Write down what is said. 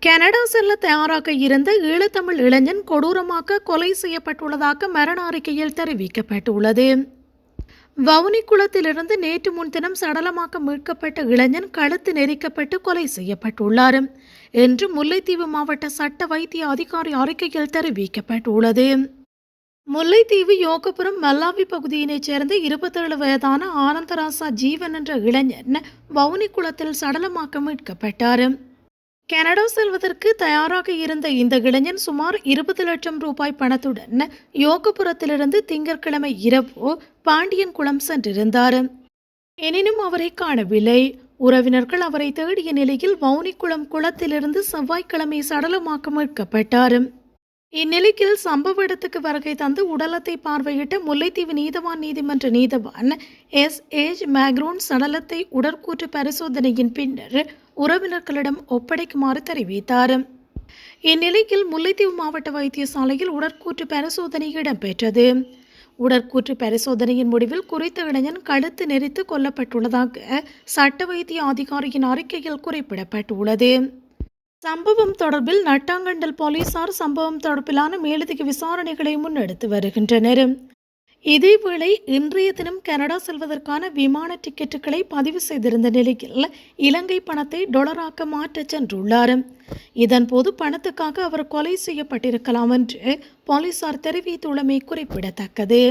Canada செல்ல தயாராக இருந்த ஈழத்தமிழ் இளைஞன் கொடூரமாக கொலை செய்யப்பட்டுள்ளதாக மரண அறிக்கையில் தெரிவிக்கப்பட்டுள்ளது. வவுனிக்குளத்திலிருந்து நேற்று முன்தினம் சடலமாக மீட்கப்பட்ட இளைஞன் கழுத்து நெரிக்கப்பட்டு கொலை செய்யப்பட்டுள்ளார் என்று முல்லைத்தீவு மாவட்ட சட்ட வைத்திய அதிகாரி அறிக்கையில் தெரிவிக்கப்பட்டுள்ளது. முல்லைத்தீவு யோகபுரம் மல்லாவி பகுதியினைச் சேர்ந்த 27 வயதான ஆனந்தராசா ஜீவன் என்ற இளைஞன் வவுனிக்குளத்தில் சடலமாக மீட்கப்பட்டார். கனடா செல்வதற்கு தயாராக இருந்த இந்த இளைஞன் சுமார் 20 லட்சம் ரூபாய் பணத்துடன் யோகபுரத்திலிருந்து திங்கட்கிழமை இரவு பாண்டியன்குளம் சென்றிருந்தார். எனினும் அவரை காணவில்லை. உறவினர்கள் அவரை தேடிய நிலையில் வவுனிக்குளம் குளத்திலிருந்து செவ்வாய்க்கிழமை சடலமாக மீட்கப்பட்டார். இந்நிலையில் சம்பவ இடத்துக்கு வருகை தந்து உடலத்தை பார்வையிட்ட முல்லைத்தீவு நீதவான் நீதிமன்ற நீதவான் S.H. மேக்ரோன் சடலத்தை உடற்கூற்று பரிசோதனையின் பின்னர் உறவினர்களிடம் ஒப்படைக்குமாறு தெரிவித்தார். இந்நிலையில் முல்லைத்தீவு மாவட்ட வைத்தியசாலையில் உடற்கூற்று பரிசோதனை இடம்பெற்றது. உடற்கூற்று பரிசோதனையின் முடிவில் குறித்த இளைஞன் கழுத்து நெரித்து கொல்லப்பட்டுள்ளதாக சட்ட வைத்திய அதிகாரியின் அறிக்கையில் குறிப்பிடப்பட்டுள்ளது. சம்பவம் தொடர்பில் நட்டாங்கண்டல் போலீசார் சம்பவம் தொடர்பிலான மேலதிக விசாரணைகளை முன்னெடுத்து வருகின்றனர். இதேவேளை இன்றைய தினம் கனடா செல்வதற்கான விமான டிக்கெட்டுகளை பதிவு செய்திருந்த நிலையில் இலங்கை பணத்தை டொலராக மாற்றச் சென்றுள்ளார். இதன்போது பணத்துக்காக அவர் கொலை செய்யப்பட்டிருக்கலாம் என்று போலீசார் தெரிவித்துள்ளமை குறிப்பிடத்தக்கது.